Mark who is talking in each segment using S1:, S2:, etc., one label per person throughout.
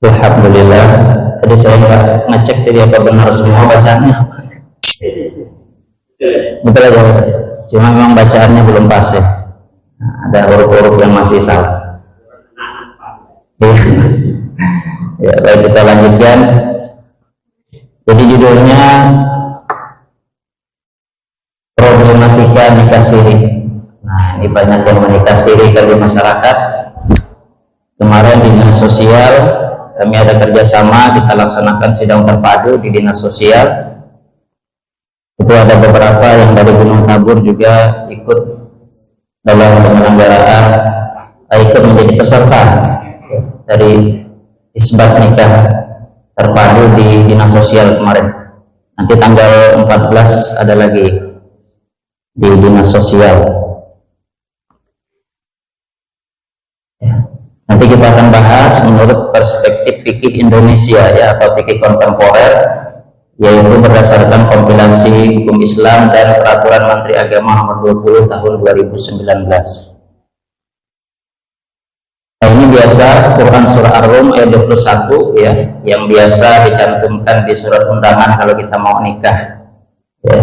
S1: Alhamdulillah. Tadi saya nggak ngecek tadi apa benar semua bacaannya. Betul aja. Cuma memang bacaannya belum pas ya. Nah, ada huruf-huruf yang masih salah. Ya, baik, kita lanjutkan. Jadi judulnya problematika nikah siri. Nah, ini banyak yang menikah siri di masyarakat. Kemarin di dinas sosial kami ada kerjasama, kita laksanakan sidang terpadu di dinas sosial. Itu ada beberapa yang dari Gunung Tabur juga ikut dalam penyelenggaraan, ikut menjadi peserta dari isbat nikah terpadu di dinas sosial kemarin. Nanti tanggal 14 ada lagi di dinas sosial. Nanti kita akan bahas menurut perspektif fikih Indonesia ya, atau fikih kontemporer, yaitu berdasarkan kompilasi hukum Islam dan peraturan Menteri Agama nomor 20 tahun 2019. Nah, ini biasa Quran surah Ar-Rum ayat 21 ya, yang biasa dicantumkan di surat undangan kalau kita mau nikah. Ya.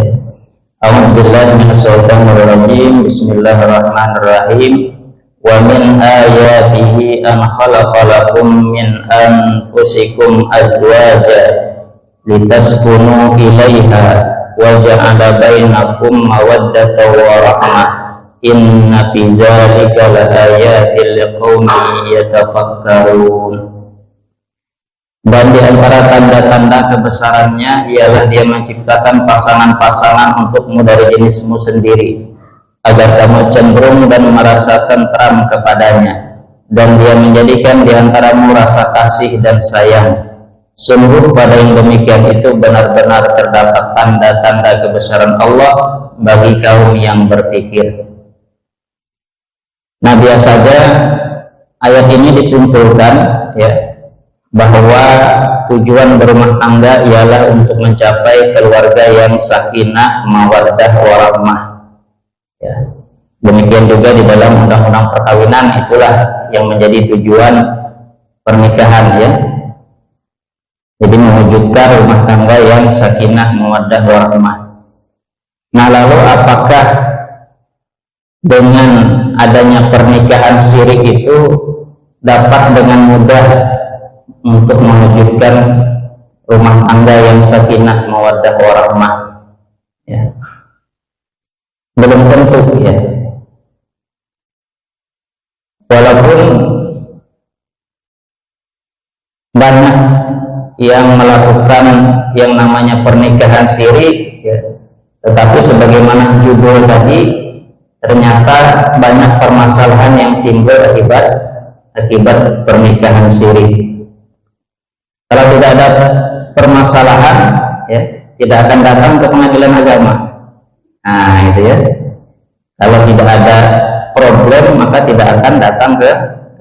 S1: A'udzubillahi minasyaitonir rajim. Bismillahirrahmanirrahim. Wa min ayatihi an khalaqalakum min anfusikum azwaja litaskunu ilaiha wa ja'ala bainakum mawaddatan wa rahmah inna fi dzalika laayatil liqaumin yatafakkarun. Dan di antara tanda-tanda kebesarannya ialah Dia menciptakan pasangan-pasangan untukmu dari jenismu sendiri, agar kamu cenderung dan merasa tentram kepadanya, dan Dia menjadikan di antaramu rasa kasih dan sayang. Sungguh pada yang demikian itu benar-benar terdapat tanda-tanda kebesaran Allah bagi kaum yang berpikir. Nah, biasa saja ayat ini disimpulkan ya, bahwa tujuan berumah tangga ialah untuk mencapai keluarga yang sakinah, mawaddah, warahmah. Ya. Demikian juga di dalam undang-undang perkawinan, itulah yang menjadi tujuan pernikahan ya. Jadi mewujudkan rumah tangga yang sakinah, mawaddah, warahmah. Nah, lalu apakah dengan adanya pernikahan siri itu dapat dengan mudah untuk mewujudkan rumah tangga yang sakinah, mawaddah, warahmah? Ya. Belum tentu ya. Walaupun banyak yang melakukan yang namanya pernikahan siri ya, tetapi sebagaimana judul tadi, ternyata banyak permasalahan yang timbul akibat pernikahan siri. Kalau tidak ada permasalahan ya, tidak akan datang ke pengadilan agama. Nah, itu ya. Kalau tidak ada problem, maka tidak akan datang ke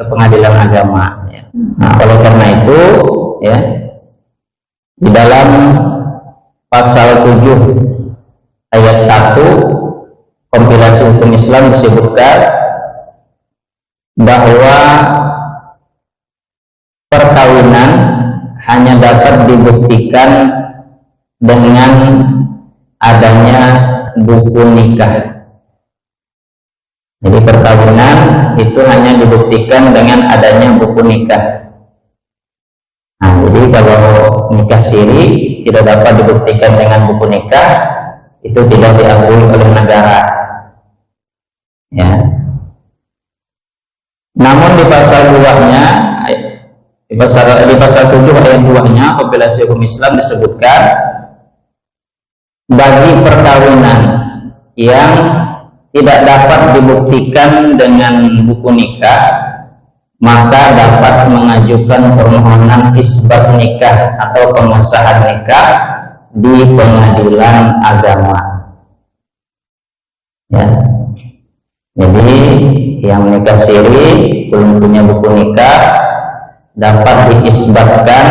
S1: pengadilan agama. Ya. Nah, oleh karena itu, ya, di dalam pasal 7 ayat 1 kompilasi hukum Islam disebutkan bahwa perkawinan hanya dapat dibuktikan dengan adanya buku nikah. Jadi perkawinan itu hanya dibuktikan dengan adanya buku nikah. Nah, jadi kalau nikah siri tidak dapat dibuktikan dengan buku nikah, itu tidak diakui oleh negara. Ya. Namun di pasal 2-nya, di pasal 7 ayat 2-nya kompilasi hukum Islam disebutkan bagi perkawinan yang tidak dapat dibuktikan dengan buku nikah, maka dapat mengajukan permohonan isbat nikah atau pengesahan nikah di pengadilan agama. Ya. Jadi yang menikah siri belum punya buku nikah dapat diisbatkan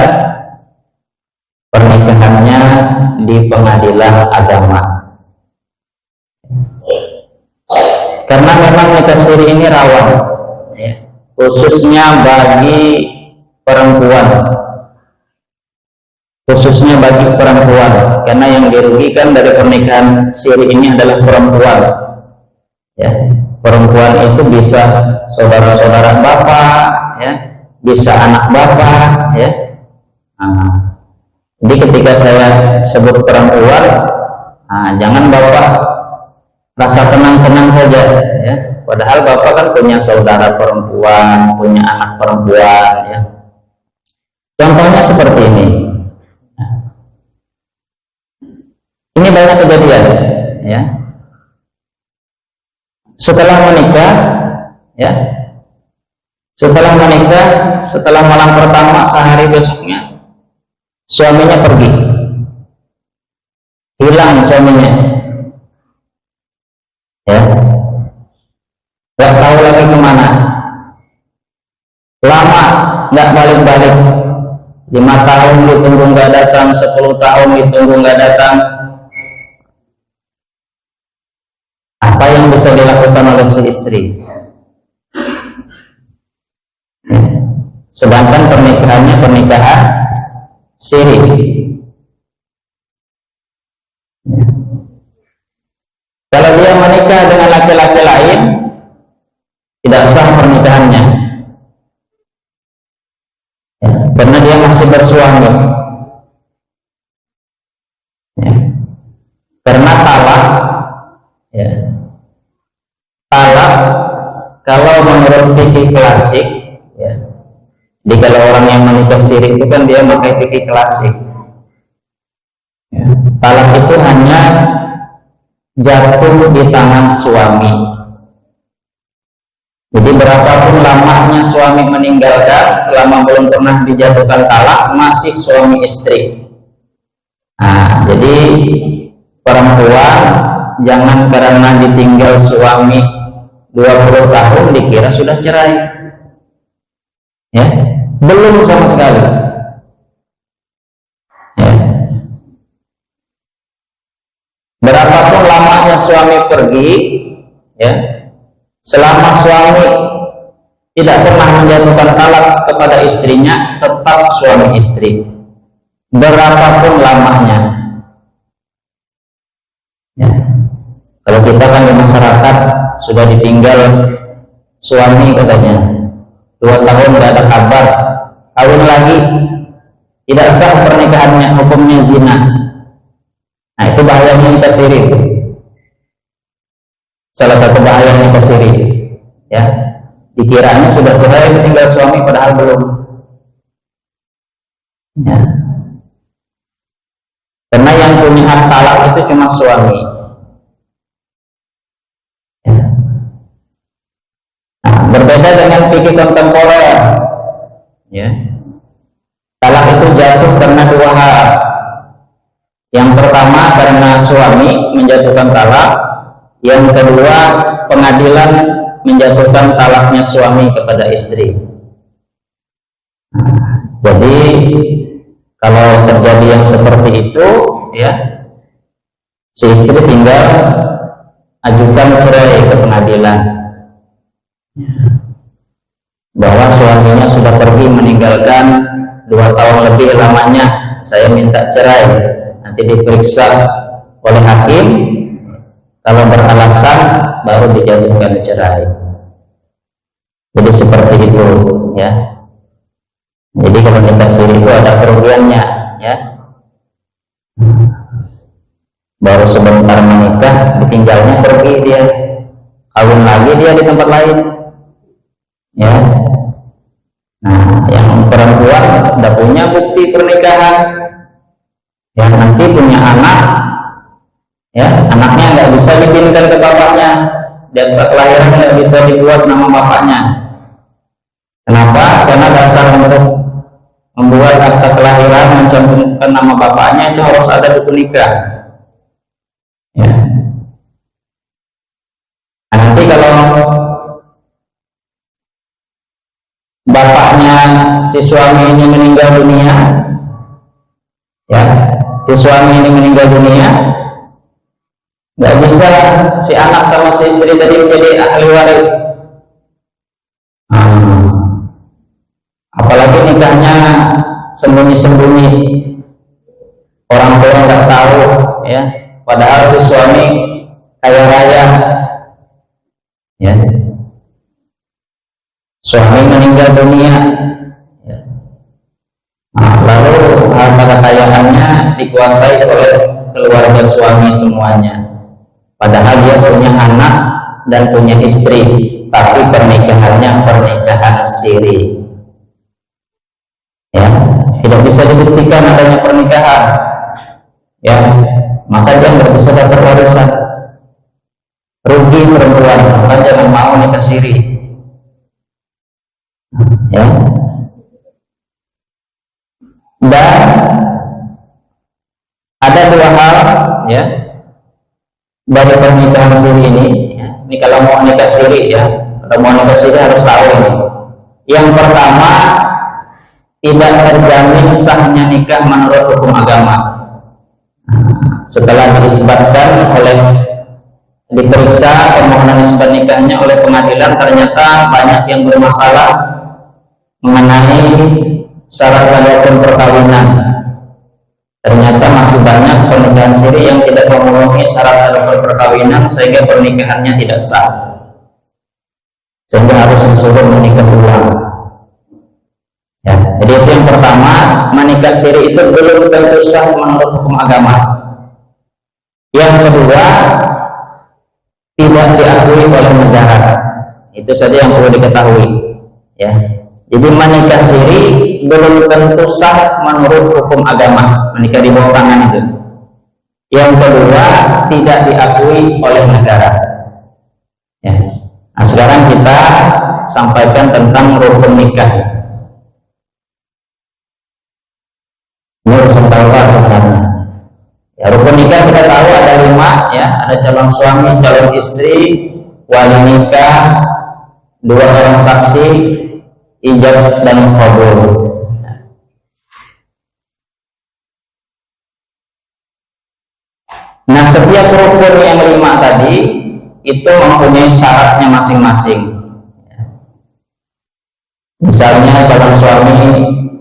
S1: pernikahannya di pengadilan agama. Karena memang nikah siri ini rawan, ya, khususnya bagi perempuan, khususnya bagi perempuan, karena yang dirugikan dari pernikahan siri ini adalah perempuan. Ya, perempuan itu bisa saudara-saudara bapak, ya, bisa anak bapak, ya. Jadi ketika saya sebut perempuan, jangan bapak rasa tenang-tenang saja, ya. Padahal bapak kan punya saudara perempuan, punya anak perempuan, ya. Contohnya seperti ini. Ini banyak kejadian, ya. Setelah menikah, ya, setelah malam pertama, sehari besoknya suaminya pergi, hilang suaminya, ya, nggak tahu lagi kemana, lama nggak balik-balik, 5 tahun ditunggu nggak datang, 10 tahun ditunggu nggak datang. Apa yang bisa dilakukan oleh si istri? Sedangkan pernikahannya pernikahan siri. Kalau dia menikah dengan laki-laki lain, tidak sah pernikahannya, ya, karena dia masih bersuami, ya. Karena talak, ya, talak kalau menurut fikih klasik, ya, jadi kalau orang yang menikah siri itu kan dia pakai fikih klasik, ya, talak itu hanya jatuh di tangan suami. Jadi berapapun lamanya suami meninggalkan, selama belum pernah dijatuhkan talak, masih suami istri. Jadi perempuan jangan karena ditinggal suami 20 tahun dikira sudah cerai, ya, belum sama sekali, ya. Berapapun lamanya suami pergi, ya, selama suami tidak pernah menjatuhkan talak kepada istrinya, tetap suami istri, berapapun lamanya, ya. Kalau kita kan di masyarakat sudah ditinggal suami katanya 2 tahun tidak ada kabar, kawin lagi, tidak sah pernikahannya, hukumnya zina. Nah, itu bahayanya nikah siri. Salah satu bahaya nikah siri, ya, dikiranya sudah cerai ditinggal suami padahal belum, ya. Karena yang punya hak talak itu cuma suami, ya. Nah, berbeda dengan fikih kontemporer, ya, talak itu jatuh karena 2 hal. Yang pertama karena suami menjatuhkan talak, yang kedua pengadilan menjatuhkan talaknya suami kepada istri. Jadi kalau terjadi yang seperti itu, ya, si istri tinggal ajukan cerai ke pengadilan, bahwa suaminya sudah pergi meninggalkan 2 tahun lebih lamanya, saya minta cerai. Nanti diperiksa oleh hakim, kalau beralasan baru dijatuhkan cerai. Jadi seperti itu, ya. Jadi kalau nikah siri itu ada kerugiannya, ya. Baru sebentar menikah ditinggalnya pergi dia, kawin lagi dia di tempat lain, ya. Nah, yang perempuan udah punya bukti pernikahan, yang nanti punya anak, ya, anaknya nggak bisa dipindah ke bapaknya, dan kelahiran nggak bisa dibuat nama bapaknya. Kenapa? Karena dasar untuk membuat akta kelahiran mencantumkan nama bapaknya itu harus ada buku nikah, ya. Nah, nanti kalau bapaknya si suami ini meninggal dunia, ya, si suami ini meninggal dunia, nggak bisa si anak sama si istri tadi menjadi ahli waris. Apalagi nikahnya sembunyi-sembunyi, orang tua nggak tahu, ya. Padahal si suami kaya raya, ya. Suami meninggal dunia, ya. Nah, lalu harta kekayaannya dikuasai oleh keluarga suami semuanya. Padahal dia punya anak dan punya istri, tapi pernikahannya pernikahan siri, ya, tidak bisa dibuktikan adanya pernikahan, ya, maka dia nggak bisa dapat warisan. Rugi perempuan, maka jangan mau nikah siri, ya. Dan ada dua hal, ya, dari pernikahan siri ini, ya. Ini kalau mau nikah siri, ya, kalau mau nikah siri harus tahu ini. Yang pertama, tidak terjamin sahnya nikah menurut hukum agama. Setelah diisbatkan oleh, diperiksa permohonan isbat nikahnya oleh pengadilan, ternyata banyak yang bermasalah mengenai syarat rukun perkawinan. Ternyata masih banyak pernikahan siri yang tidak memenuhi syarat rukun perkawinan sehingga pernikahannya tidak sah, sehingga harus disuruh menikah ulang. Ya, jadi itu yang pertama, menikah siri itu belum tentu sah menurut hukum agama. Yang kedua, tidak diakui oleh negara. Itu saja yang perlu diketahui, ya. Jadi menikah siri belum tentu sah menurut hukum agama, menikah di bawah tangan itu. Yang kedua, tidak diakui oleh negara, ya. Nah, sekarang kita sampaikan tentang rukun nikah. Ini urusan taubat sebenarnya. Ya, rukun nikah kita tahu ada 5, ya. Ada calon suami, calon istri, wali nikah, 2 orang saksi, ijab dan qabul. Nah, setiap rukun yang 5 tadi itu mempunyai syaratnya masing-masing. Misalnya calon suami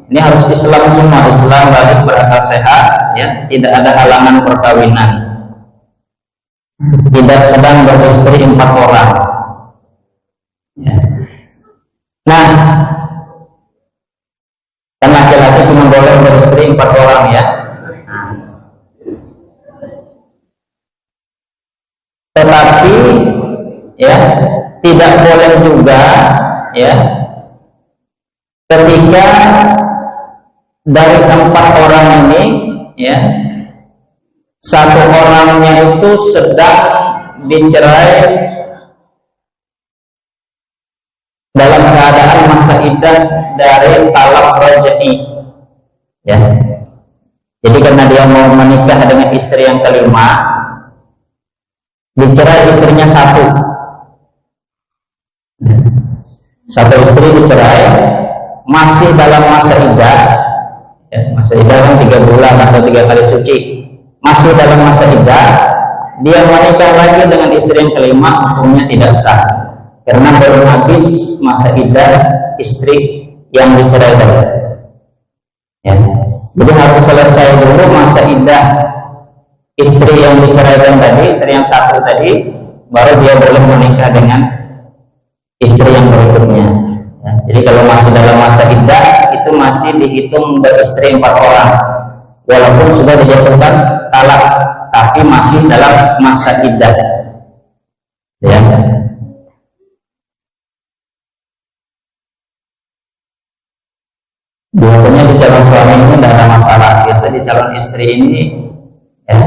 S1: ini harus Islam semua, Islam balik berakal sehat, ya, tidak ada halangan perkawinan, tidak sedang beristri 4 orang. Ya. Nah, kan laki-laki cuma boleh beristri 4 orang, ya. Tetapi, ya, tidak boleh juga, ya, ketika dari 4 orang ini, ya, 1 orangnya itu sedang dicerai dalam keadaan masa iddah dari talak raj'i, ya. Jadi karena dia mau menikah dengan istri yang kelima, dicerai istrinya 1. Satu istri dicerai, masih dalam masa iddah, ya, masa iddah kan 3 bulan atau 3 kali suci, masih dalam masa iddah, dia menikah lagi dengan istri yang kelima, hukumnya tidak sah karena belum habis masa iddah istri yang diceraikan, ya. Jadi harus selesai dulu masa iddah istri yang diceraikan tadi, istri yang 1 tadi, baru dia boleh menikah dengan istri yang berikutnya, ya. Jadi kalau masih dalam masa iddah itu masih dihitung beristri 4 orang, walaupun sudah dijatuhkan talak, tapi masih dalam masa iddah, ya. Biasanya di calon suami ini tidak ada masalah, biasa di calon istri ini, ya.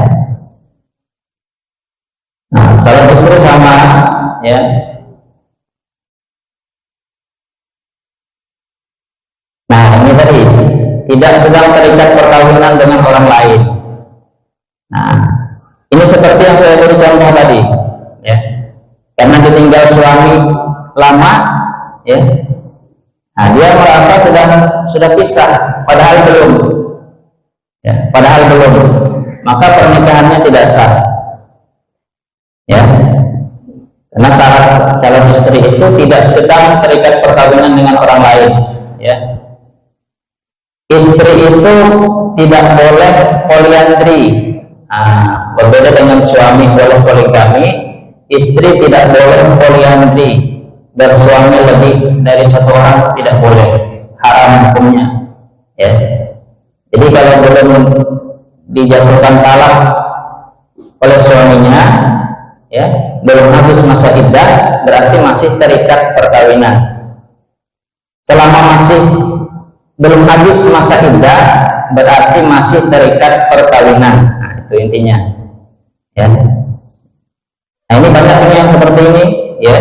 S1: Nah, calon istri sama, ya. Nah, ini tadi tidak sedang terikat perkawinan dengan orang lain. Nah, ini seperti yang saya beri contoh tadi, ya. Karena ditinggal suami lama, ya. Nah, dia merasa sudah pisah, padahal belum, ya, padahal belum. Maka pernikahannya tidak sah, ya. Karena syarat calon istri itu tidak sedang terikat perkawinan dengan orang lain, ya. istri itu tidak boleh poliandri. Berbeda dengan suami boleh poligami, istri tidak boleh poliandri, bersuami lebih dari satu orang tidak boleh, haram hukumnya. Ya. Jadi kalau belum dijatuhkan talak oleh suaminya, ya, belum habis masa iddah, berarti masih terikat perkawinan. Selama masih belum habis masa iddah, berarti masih terikat perkawinan. Nah, itu intinya. Ya. Nah, ini banyak yang seperti ini, ya,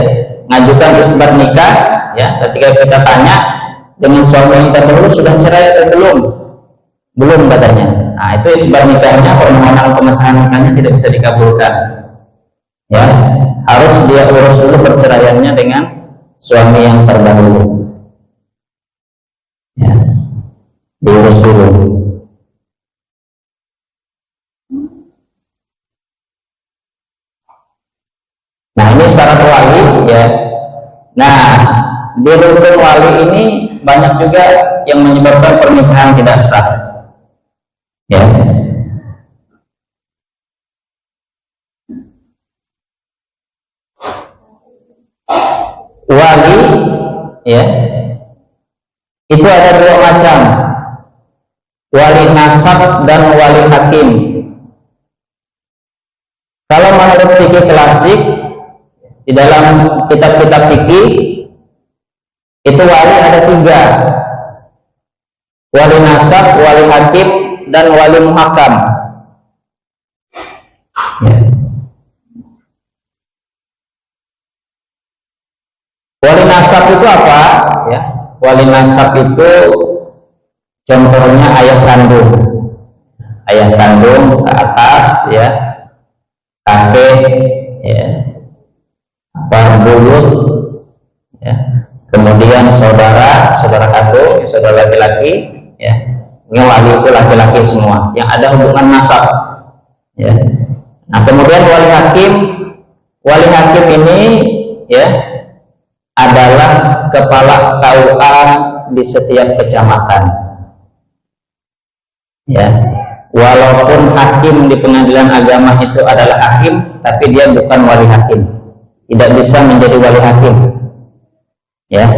S1: ngajukan isbat nikah, ya, ketika kita tanya dengan suami yang terdahulu sudah cerai atau belum? Belum katanya. Nah, itu isbat nikahnya, permohonan pengesahan nikahnya tidak bisa dikabulkan. Ya, harus dia urus dulu perceraiannya dengan suami yang terdahulu. Ya, diurus dulu. Nah, ini syarat wali, ya. Nah, di rukun wali ini banyak juga yang menyebabkan pernikahan tidak sah. Ya. Wali, ya, itu ada dua macam, wali nasab dan wali hakim. Kalau menurut fikih klasik, di dalam kitab-kitab fikih itu wali ada tiga: wali nasab, wali hakim, dan wali muhakam. Ya. Wali nasab itu apa? Ya, wali nasab itu contohnya ayah kandung ke atas, ya, kakek, ya, buyut, ya, kemudian saudara kandung, saudara laki-laki, ya. Ini wali itu laki-laki semua yang ada hubungan nasab, ya. Nah, kemudian wali hakim ini, ya, adalah kepala KUA di setiap kecamatan. Ya, walaupun hakim di pengadilan agama itu adalah hakim, tapi dia bukan wali hakim, tidak bisa menjadi wali hakim. Ya,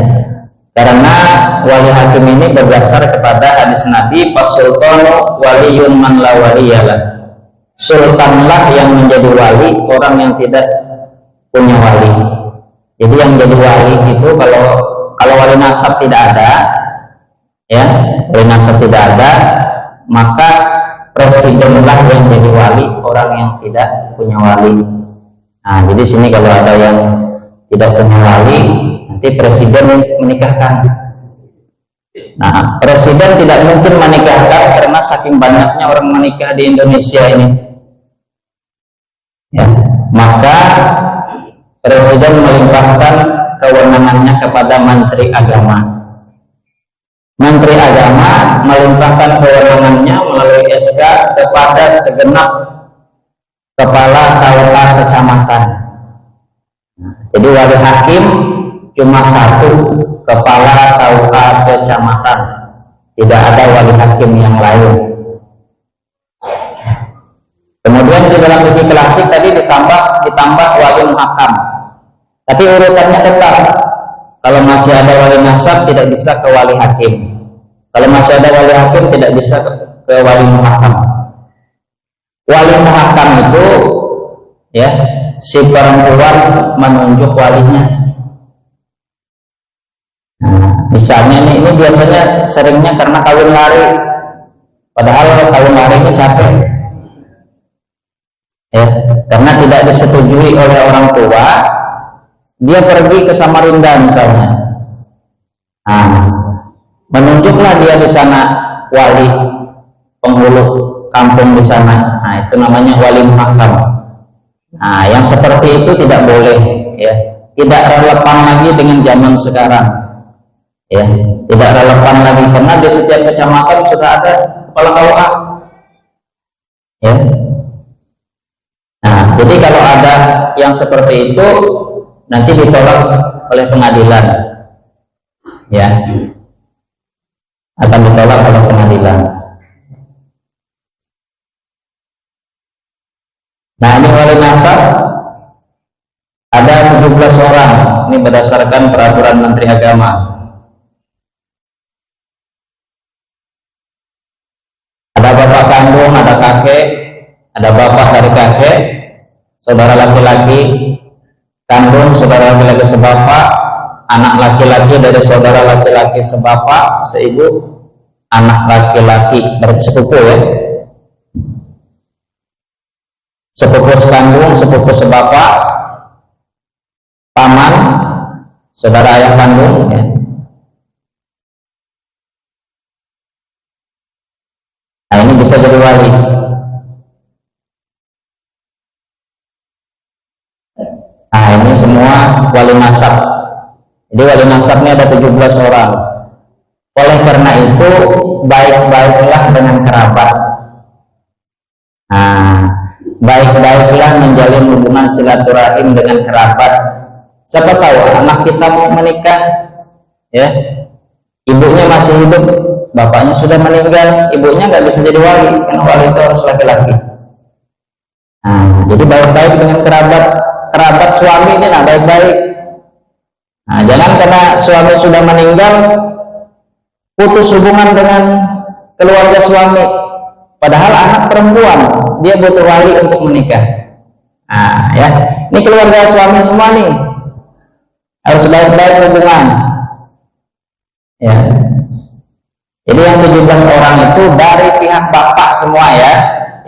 S1: karena wali hakim ini berdasar kepada hadis Nabi, "Fasultanu waliyun man la waliyalah." Sultanlah yang menjadi wali orang yang tidak punya wali. Jadi yang jadi wali itu kalau wali nasab tidak ada, ya, wali nasab tidak ada, maka presidenlah yang jadi wali orang yang tidak punya wali. Nah, jadi sini kalau ada yang tidak punya wali, nanti presiden menikahkan. Nah, presiden tidak mungkin menikahkan karena saking banyaknya orang menikah di Indonesia ini. Ya, maka presiden melimpahkan kewenangannya kepada Menteri Agama. Menteri Agama melimpahkan kewenangannya melalui SK kepada segenap kepala KUA kecamatan. Jadi wali hakim cuma satu, kepala KUA kecamatan, tidak ada wali hakim yang lain. Kemudian di dalam fikih klasik tadi ditambah wali muhakam. Tapi urutannya tetap. Kalau masih ada wali nasab tidak bisa ke wali hakim. Kalau masih ada wali hakim tidak bisa ke wali muhakam. Wali muhakam itu, ya, si perempuan menunjuk walinya. Nah, misalnya ini biasanya seringnya karena kawin lari. Padahal kawin lari ini capek. Ya, karena tidak disetujui oleh orang tua, dia pergi ke Samarinda misalnya. Nah, menunjuklah dia di sana wali penghulu kampung di sana. Nah, itu namanya wali muhakam. Nah, yang seperti itu tidak boleh, ya, tidak relevan lagi dengan zaman sekarang. Ya, tidak relevan lagi karena di setiap kecamatan sudah ada kepala KUA. Ya. Nah, jadi kalau ada yang seperti itu nanti ditolak oleh pengadilan, ya, akan ditolak oleh pengadilan. pengadilan. Nah, ini wali nasab ada 17 orang. Ini berdasarkan peraturan Menteri Agama. Ada bapak kandung, ada kakek, ada bapak dari kakek, saudara laki-laki kandung, saudara laki-laki sebapak, anak laki-laki dari saudara laki-laki sebapak, seibu, anak laki-laki dari sepupu ya, sepupu sekandung, sepupu sebapak, paman, saudara ayah kandung ya. Nah, ini bisa jadi wali. Nah, ini semua wali nasab. Jadi wali nasab ini ada 17 orang. Oleh karena itu, baik-baiklah dengan kerabat. Nah, baik-baiklah menjalin hubungan silaturahim dengan kerabat. Siapa tahu anak kita mau menikah, ya, ibunya masih hidup, bapaknya sudah meninggal, ibunya nggak bisa jadi wali, karena wali itu harus laki-laki. Nah, jadi baik-baik dengan kerabat suami ini, nah baik-baik. Nah, jangan karena suami sudah meninggal, putus hubungan dengan keluarga suami, padahal anak perempuan, dia butuh wali untuk menikah. Nah, ya, ini keluarga suami semua nih, harus baik-baik hubungan. Ya. Jadi yang 17 orang itu dari pihak bapak semua ya.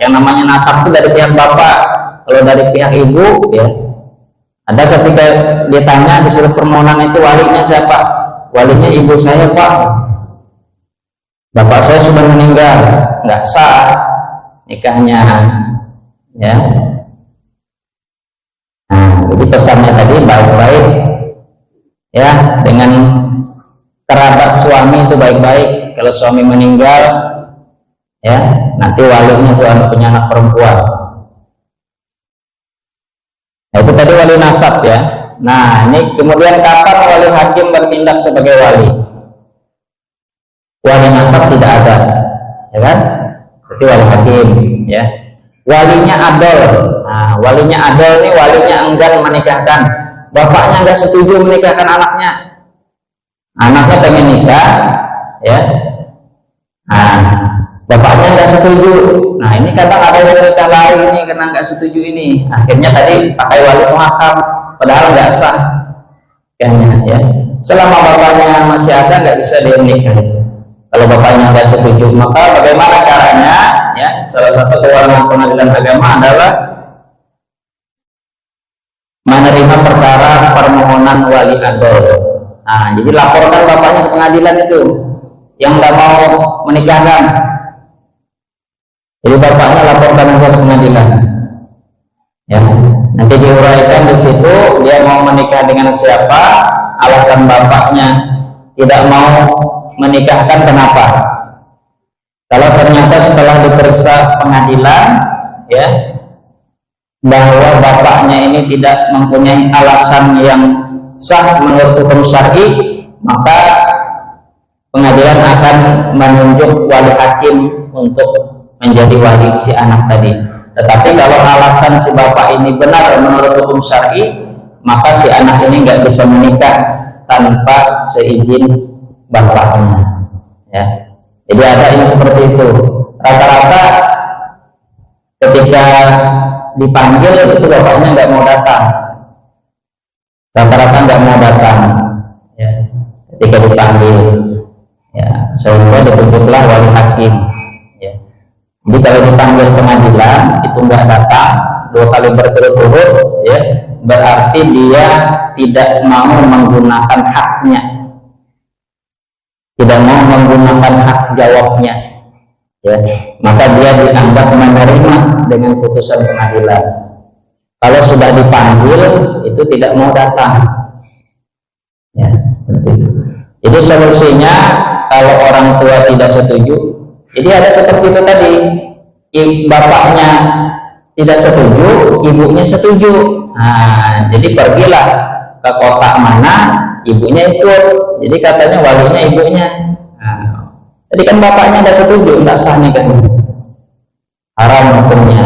S1: Yang namanya nasab itu dari pihak bapak. Kalau dari pihak ibu ya, ada ketika ditanya di surat permohonan itu walinya siapa? Walinya ibu saya pak. Bapak saya sudah meninggal, nggak sah nikahnya. Ya. Nah, jadi pesannya tadi baik-baik ya, dengan kerabat suami itu baik-baik. Kalau suami meninggal ya, nanti walinya tuh punya anak perempuan. Nah, itu tadi wali nasab ya. Nah, ini kemudian kapan wali hakim bertindak sebagai wali? Wali nasab tidak ada, ya kan? Berarti wali hakim ya. Walinya adol. Nah, walinya adol nih, walinya enggan menikahkan, bapaknya enggak setuju menikahkan anaknya. Anaknya pengen nikah ya. Nah, bapaknya nggak setuju. Nah, ini kadang ada yang nikah lari ini karena nggak setuju ini. Akhirnya tadi pakai wali muhakam, padahal nggak sah kayaknya ya. Selama bapaknya masih ada nggak bisa dia nikah. Kalau bapaknya nggak setuju, maka bagaimana caranya? Ya, salah satu kewenangan pengadilan agama adalah menerima perkara permohonan wali adol. Nah, jadi laporkan bapaknya ke pengadilan itu yang nggak mau menikahkan. Jadi bapaknya laporkan ke pengadilan. Ya, nanti diuraikan di situ dia mau menikah dengan siapa, alasan bapaknya tidak mau menikahkan kenapa. Kalau ternyata setelah diperiksa pengadilan, ya, bahwa bapaknya ini tidak mempunyai alasan yang sah menurut hukum syar'i, maka pengadilan akan menunjuk wali hakim untuk menjadi wali si anak tadi. Tetapi kalau alasan si bapak ini benar menurut hukum syar'i, maka si anak ini nggak bisa menikah tanpa seizin bapaknya. Ya. Jadi ada ini seperti itu. Rata-rata ketika dipanggil itu bapaknya nggak mau datang. Rata-rata nggak mau datang. Ya. Ketika dipanggil. Ya, sehingga ditunjuklah wali hakim. Ya. Jadi kalau dipanggil pengadilan itu nggak datang 2 kali berturut-turut, ya, berarti dia tidak mau menggunakan haknya, tidak mau menggunakan hak jawabnya. Ya, maka dia dianggap menerima dengan putusan pengadilan. Kalau sudah dipanggil itu tidak mau datang. Ya, jadi solusinya kalau orang tua tidak setuju, jadi ada seperti itu tadi, bapaknya tidak setuju, ibunya setuju. Nah, jadi pergilah ke kota mana, ibunya ikut. Jadi katanya walinya ibunya. Nah, Tadi kan bapaknya tidak setuju, tidak sah nikahnya, haram hukumnya,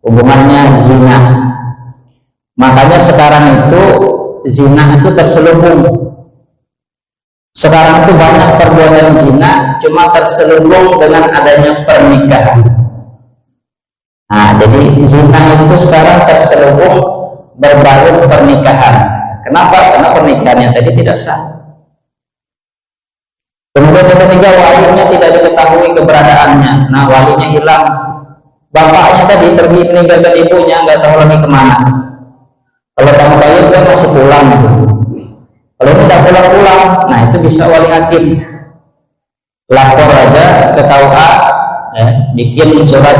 S1: hubungannya zina. Makanya sekarang itu zina itu terselubung. Sekarang itu banyak perbuatan zina cuma terselubung dengan adanya pernikahan. Nah, jadi zina itu sekarang terselubung berbalut pernikahan. Kenapa? Karena pernikahannya tadi tidak sah. Kemudian yang ketiga, walinya tidak diketahui keberadaannya. Nah, walinya hilang. Bapaknya tadi pergi meninggalkan ibunya, nggak tahu lagi kemana. Kalau kamu bayi dia masih pulang. Kalau tidak pulang-pulang, nah itu bisa wali hakim. Lapor aja ke KUA, bikin surat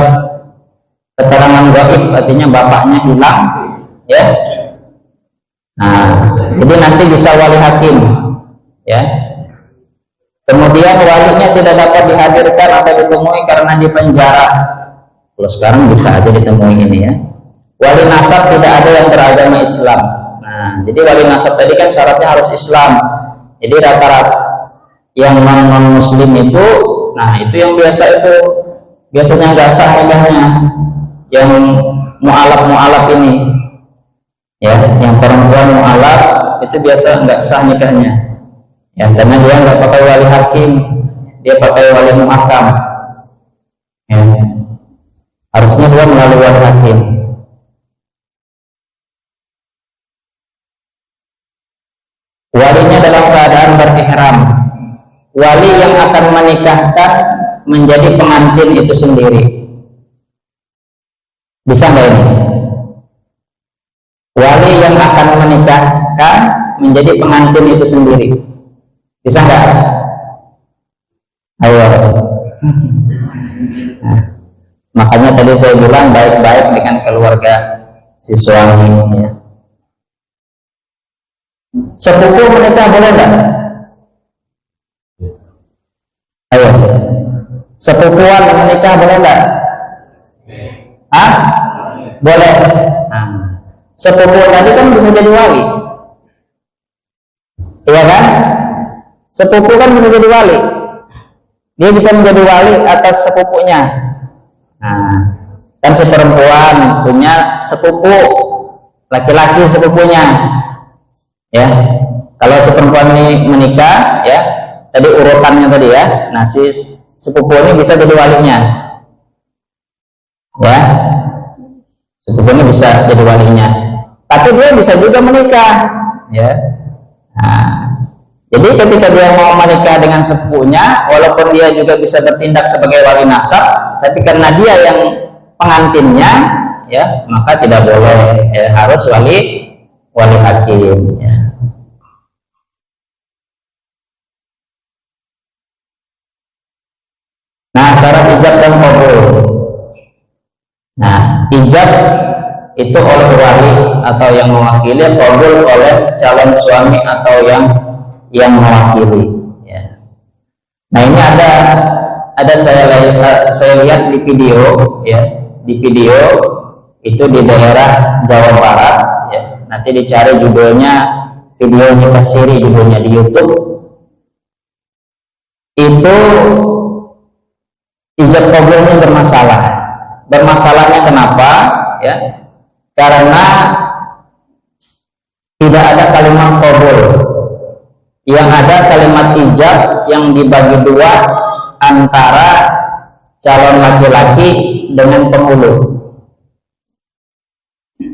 S1: keterangan gaib, artinya bapaknya hilang, ya. Nah, jadi nanti bisa wali hakim, ya. Kemudian walinya tidak dapat dihadirkan atau ditemui karena di penjara. Kalau sekarang bisa aja ditemui ini, ya. Wali nasab tidak ada yang beragama Islam. Nah, jadi wali nasab tadi kan syaratnya harus Islam. Jadi rata-rata yang non Muslim itu, nah itu yang biasanya nggak sah nikahnya. Yang mu'alaf ini, ya, yang perempuan mu'alaf itu biasa nggak sah nikahnya. Ya, karena dia nggak pakai wali hakim, dia pakai wali muhakam. Ya. Harusnya dia melalui wali hakim. Walinya dalam keadaan berihram. Wali yang akan menikahkan menjadi pengantin itu sendiri. Bisa nggak ini? Wali yang akan menikahkan menjadi pengantin itu sendiri. Bisa nggak? Ayo. Nah, makanya tadi saya bilang baik-baik dengan keluarga si suami, ya. Sepupu menikah boleh nggak? Ayo. Sepupuan menikah boleh nggak? Hah? Boleh. Nah, sepupu tadi kan bisa jadi wali, iya kan? Sepupu kan bisa jadi wali, dia bisa menjadi wali atas sepupunya. Nah, kan si perempuan punya sepupu laki-laki sepupunya, ya. Kalau si perempuan ini menikah, ya, tadi urutannya tadi, ya. Nah, si sepupu ini bisa jadi walinya, ya. Sepupu ini bisa jadi walinya, tapi dia bisa juga menikah, ya. Nah, jadi ketika dia mau menikah dengan sepupunya, walaupun dia juga bisa bertindak sebagai wali nasab, tapi karena dia yang pengantinnya, ya, maka tidak boleh, ya, harus wali hakim, ya. Nah, syarat ijab dan qabul. Nah, ijab itu oleh wali atau yang mewakili, qabul oleh calon suami atau yang mewakili, ya. Nah, ini ada saya lihat di video, ya, di video itu di daerah Jawa Barat, ya. Nanti dicari judulnya, video nikah siri judulnya di YouTube. Itu ijab qabulnya bermasalah. Bermasalahnya kenapa? Ya, karena tidak ada kalimat qabul. Yang ada kalimat ijab yang dibagi dua antara calon laki-laki dengan penghulu,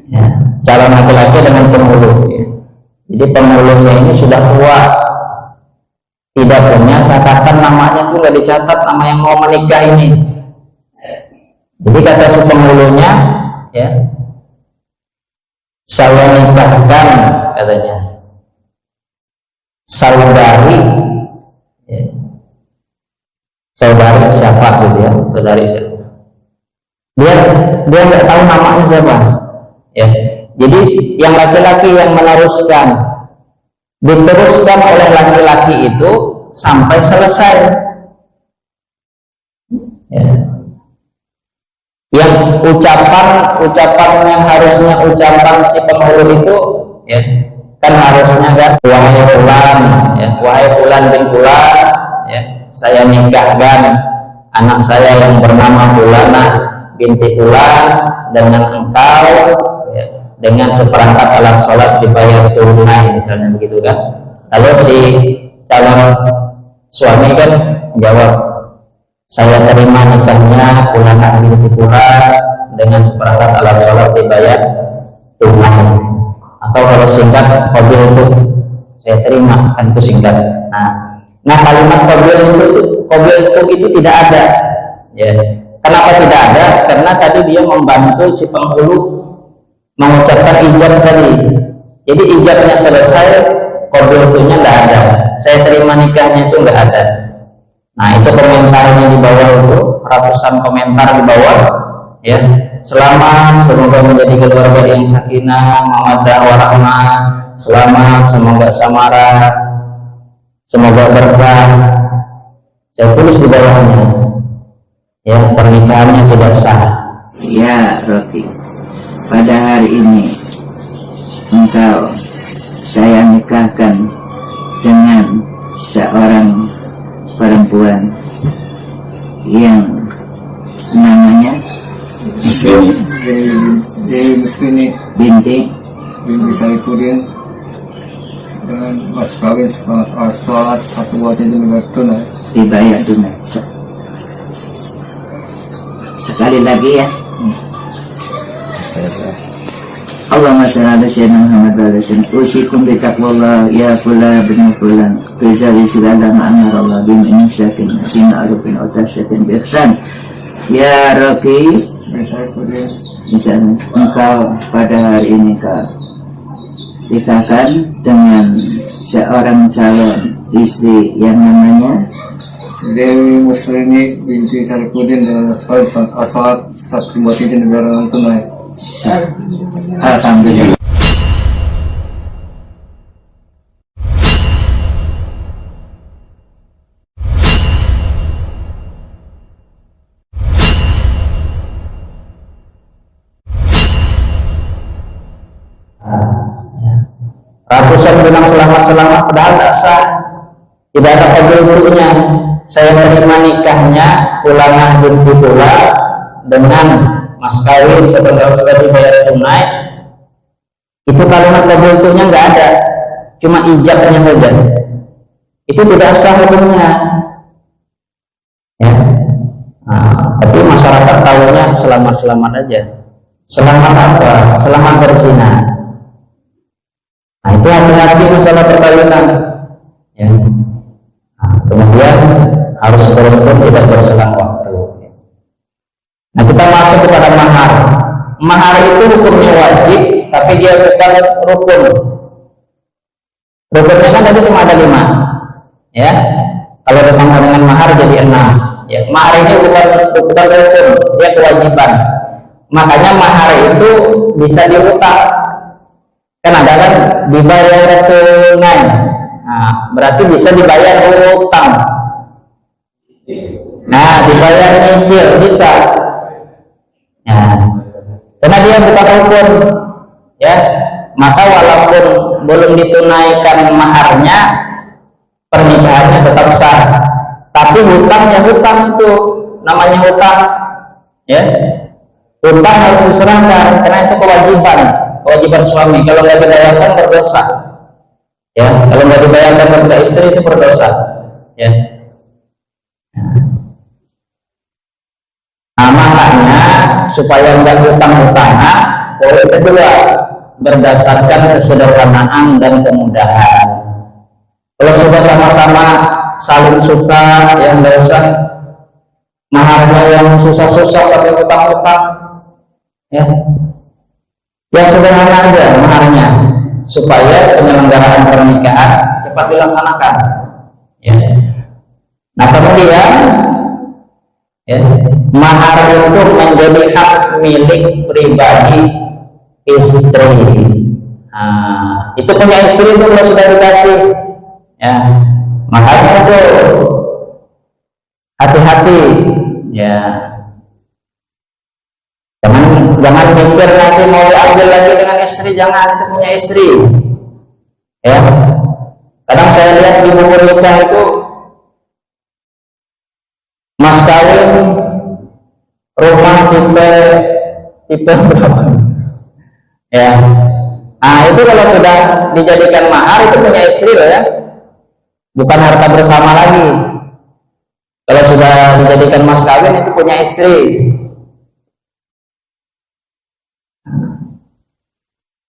S1: ya, calon laki-laki dengan penghulu, ya. Jadi penghulunya ini sudah tua, tidak punya catatan, namanya itu nggak dicatat nama yang mau menikah ini. Jadi kata si penghulunya, ya, saya nikahkan, katanya, saudari, ya. Saudari siapa gitu, ya, saudari siapa, dia nggak tahu namanya siapa, ya. Jadi yang laki-laki yang meneruskan, diteruskan oleh laki-laki itu sampai selesai, ya. Yang ucapan yang harusnya ucapan si penghulu itu, ya, kan harusnya kan, wahai fulan, ya, wahai fulan bin fulan, ya, saya nikahkan anak saya yang bernama Fulana binti Fulan dengan engkau, ya, dengan seperangkat alat sholat dibayar tunai, misalnya begitu kan. Lalu si calon suami kan jawab, saya terima nikahnya Fulana binti Fulan dengan seperangkat alat sholat dibayar tunai. Atau kalau singkat, qabil itu saya terima, kan itu singkat. Nah kalimat qabil itu tidak ada, ya. Kenapa tidak ada? Karena tadi dia membantu si penghulu mengucapkan ijab tadi. Jadi ijabnya selesai, qabil itu-nya nggak ada. Saya terima nikahnya itu nggak ada. Nah itu komentarnya di bawah itu, ratusan komentar di bawah, ya. Selamat, semoga menjadi keluarga yang sakinah, mawaddah warahmah. Selamat, semoga samarah, semoga berkah. Saya tulis di bawahnya, ya, pernikahannya tidak sah.
S2: Ya Rocky, pada hari ini engkau saya nikahkan dengan seorang perempuan yang namanya
S3: Dewi Muskini
S2: binti
S3: Saifuddin dengan mas kawin sholat 1 waktu itu tunai.
S2: dibayar tunai. Sekali lagi ya. Allahumma shalli ala sayyidina Muhammad wa ala sayyidina usikum bi taqwallah ya fulan bin fulan rizali segala ma'amarallah bima insakin bima arufin otasakin bi ihsan. Ya Rocky, misalnya engkau pada hari ini kau nikahkan dengan seorang calon istri yang namanya
S3: Dewi Muslini binti Saifuddin dengan sholat 1 waktu itu dibayar tunai.
S2: Alhamdulillah.
S1: Ratusan bilang selamat padahal tak sah, tidak ada qabil-nya. Saya terima nikahnya Fulanah binti Fulan dengan mas kawin sebentar dibayar tunai. Itu kalimat qabil-nya nggak ada, cuma ijabnya saja. Itu tidak sah hukumnya, ya. Tapi masyarakat tahunya selamat aja. Selamat apa? Selamat berzina. Nah itu hati-hati masalah perkawinan, ya. Kemudian harus beruntun tidak berselang waktu. Nah kita masuk kepada mahar. Mahar itu hukumnya wajib, tapi dia bukan rukun. Rukunnya kan tadi cuma ada 5, ya. Kalau ditambah dengan mahar jadi 6. Ya, mahar ini bukan rukun, dia kewajiban. Makanya mahar itu bisa diutang. Kan ada kan dibayar tunai. Nah, berarti bisa dibayar utang. Nah, dibayar nyicil bisa. Nah, karena dia bukan rukun, ya. Maka walaupun belum ditunaikan maharnya, pernikahannya tetap sah. Tapi hutangnya hutang itu namanya hutang, ya. Hutang harus diserahkan karena itu kewajiban suami. Kalau nggak dibayarkan berdosa, ya. Kalau nggak dibayarkan kepada istri itu berdosa, ya. Nah makanya supaya nggak hutang-hutangan, poin kedua berdasarkan kesederhanaan dan kemudahan. Kalau sudah sama-sama saling suka, yang nggak usah maharnya yang susah-susah sampai hutang-hutang, ya. Yang sederhana aja maharnya supaya penyelenggaraan pernikahan cepat dilaksanakan, ya. Nah kemudian, ya, mahar itu menjadi hak milik pribadi istri. Nah, itu punya istri itu kalau sudah dikasih, ya. Makanya itu hati-hati, ya. Jangan mikir nanti mau diambil lagi dengan istri, jangan, itu punya istri, ya. Kadang saya lihat di buku nikah itu Ibrahim rumah tipe berapa? Ya. Nah, itu kalau sudah dijadikan mahar itu punya istri loh ya. Bukan harta bersama lagi. Kalau sudah dijadikan mas kawin itu punya istri.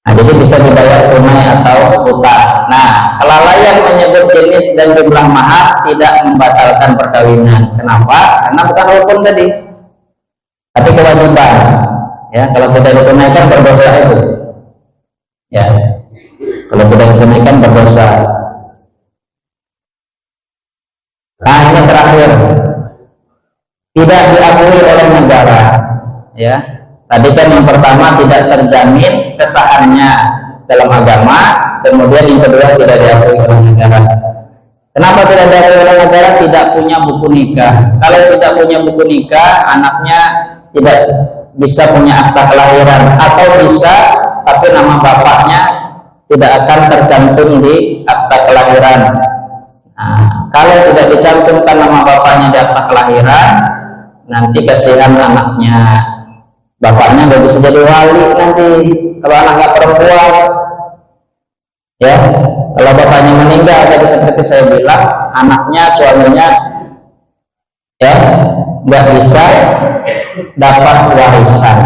S1: Nah, jadi bisa dibayar tunai atau utang. Nah, kelalaian menyebut jenis dan jumlah mahar tidak membatalkan perkawinan. Kenapa? Karena bukan rukun tadi, tapi kewajiban. Ya, kalau tidak ditunaikan berdosa itu. Ya, kalau tidak ditunaikan berdosa. Nah, ini terakhir, tidak diakui oleh negara. Ya. Tadi kan yang pertama tidak terjamin kesahannya dalam agama, kemudian yang kedua tidak diakui oleh negara. Kenapa tidak diakui oleh negara? Tidak punya buku nikah. Kalau tidak punya buku nikah, anaknya tidak bisa punya akta kelahiran, atau bisa tapi nama bapaknya tidak akan tercantum di akta kelahiran. Nah, kalau tidak dicantumkan nama bapaknya di akta kelahiran, nanti kasihan anaknya. Bapaknya nggak bisa jadi wali nanti kalau anaknya perempuan. Ya, kalau bapaknya meninggal, tadi seperti saya bilang, anaknya, suaminya, ya, nggak bisa dapat warisan.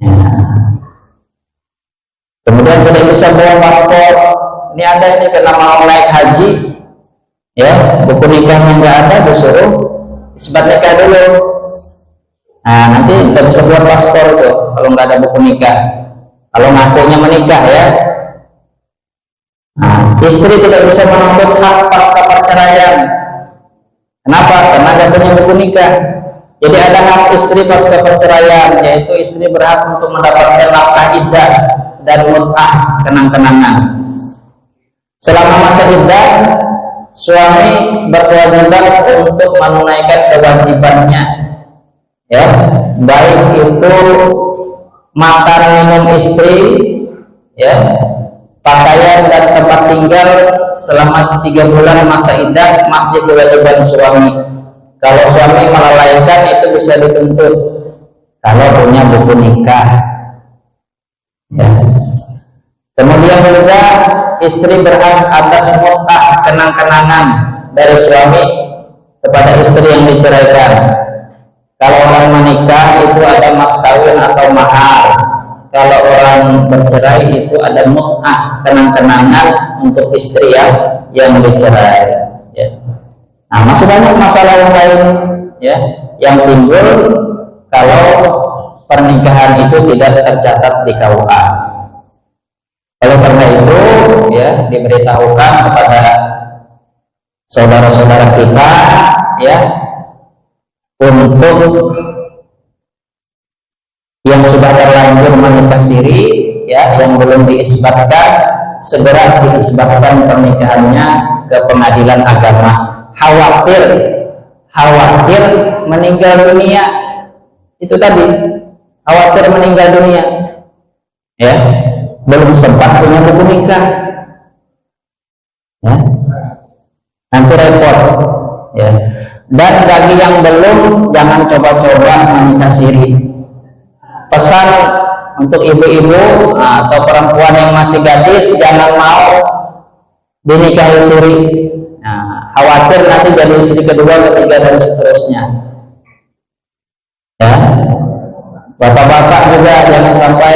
S1: Ya. Kemudian tidak bisa bawa paspor. Ini ada ini karena mau naik haji, ya, buku nikahnya nggak ada, disuruh isbat nikah dulu. Nah, nanti kita bisa buat paspor tuh kalau nggak ada buku nikah. Kalau ngakunya menikah ya. Nah, istri tidak bisa menuntut hak pasca perceraian. Kenapa? Karena nggak punya buku nikah. Jadi ada hak istri pasca perceraian, yaitu istri berhak untuk mendapatkan nafkah iddah dan mut'ah, kenang-kenangan. Selama masa iddah, suami berkewajiban untuk menunaikan kewajibannya. Ya, baik itu makan minum istri, ya, pakaian dan tempat tinggal selama 3 bulan masa iddah masih kewajiban suami. Kalau suami melalaikan itu bisa dituntut kalau punya buku nikah. Ya. Kemudian juga istri berhak atas mut'ah, kenang-kenangan dari suami kepada istri yang diceraikan. Kalau orang menikah itu ada mas kawin atau mahar. Kalau orang bercerai itu ada mut'ah, kenang-kenangan untuk istri yang dicerai. Ya. Nah, masih banyak masalah yang lain ya yang timbul kalau pernikahan itu tidak tercatat di KUA. Oleh karena itu, ya, diberitahukan kepada saudara-saudara kita, ya, untuk yang sudah terlanjur menikah siri, ya, yang belum diisbatkan, segera diisbatkan pernikahannya ke pengadilan agama. Khawatir meninggal dunia, itu tadi, khawatir meninggal dunia, ya, belum sempat punya buku nikah, ya, nanti repot, ya. Dan bagi yang belum, jangan coba-coba menikah siri. Pesan untuk ibu-ibu atau perempuan yang masih gadis, jangan mau dinikahi siri. Nah, khawatir nanti jadi istri kedua, ketiga, dan seterusnya. Ya, bapak-bapak juga jangan sampai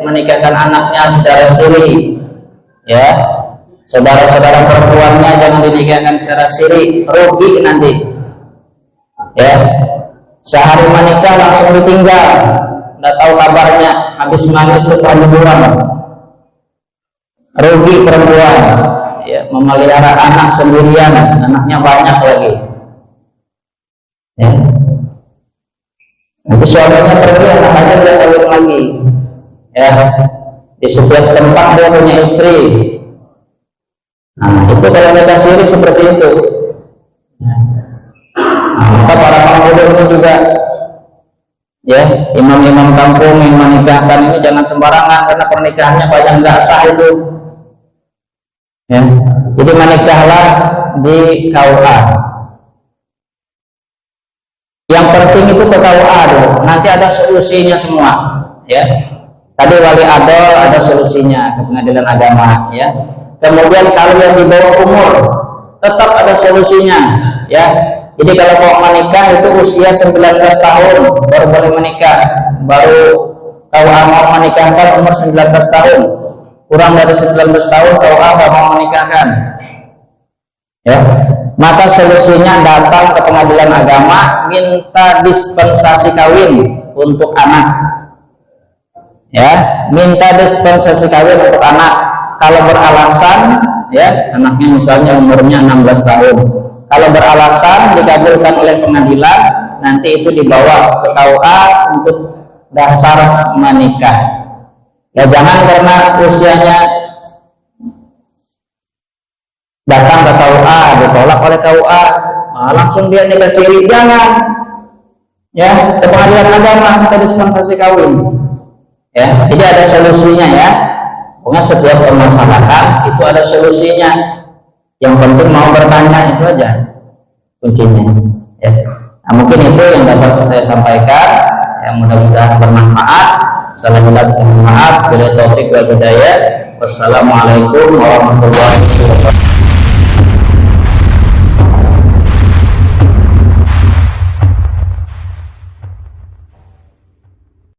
S1: menikahkan anaknya secara siri. Ya, saudara-saudara perempuannya jangan dinikahkan secara siri, rugi nanti. Ya, sehari menikah langsung ditinggal, nggak tahu kabarnya, habis manis setelah liburan, rugi perempuan. Ya, memelihara anak sendirian, anaknya banyak lagi. Ya, nanti suaminya pergi, anaknya dia kawin lagi. Ya, di setiap tempat dia punya istri. Nah, itu kalau nikah siri seperti itu. Nah, maka para pemuda ini juga, ya, imam-imam kampung yang menikahkan ini jangan sembarangan, karena pernikahannya banyak nggak sah itu. Ya, jadi menikahlah di KUA. Yang penting itu ke KUA dulu, nanti ada solusinya semua, ya. Tadi wali ada solusinya ke pengadilan agama, ya. Kemudian kalau yang di bawah umur tetap ada solusinya, ya. Jadi kalau mau menikah itu usia 19 tahun baru boleh menikah, baru KUA mau menikahkan umur 19 tahun, kurang dari 19 tahun KUA nggak mau menikahkan, ya. Maka solusinya datang ke pengadilan agama, minta dispensasi kawin untuk anak, ya, minta dispensasi kawin untuk anak. Kalau beralasan, ya, anaknya misalnya umurnya 16 tahun, kalau beralasan dikabulkan oleh pengadilan, nanti itu dibawa ke KUA untuk dasar menikah. Ya, jangan karena usianya datang ke KUA ditolak oleh KUA, langsung dia nikah siri, jangan, ya. Ke pengadilan agama kita dispensasi kawin, ya. Jadi ada solusinya, ya. Pokoknya setiap permasalahan itu ada solusinya, yang penting mau bertanya, itu aja kuncinya, ya. Nah, mungkin itu yang dapat saya sampaikan, yang mudah-mudahan bermanfaat. Salah mohon maaf. Bila taufik wal hidayah. Wassalamualaikum warahmatullahi wabarakatuh.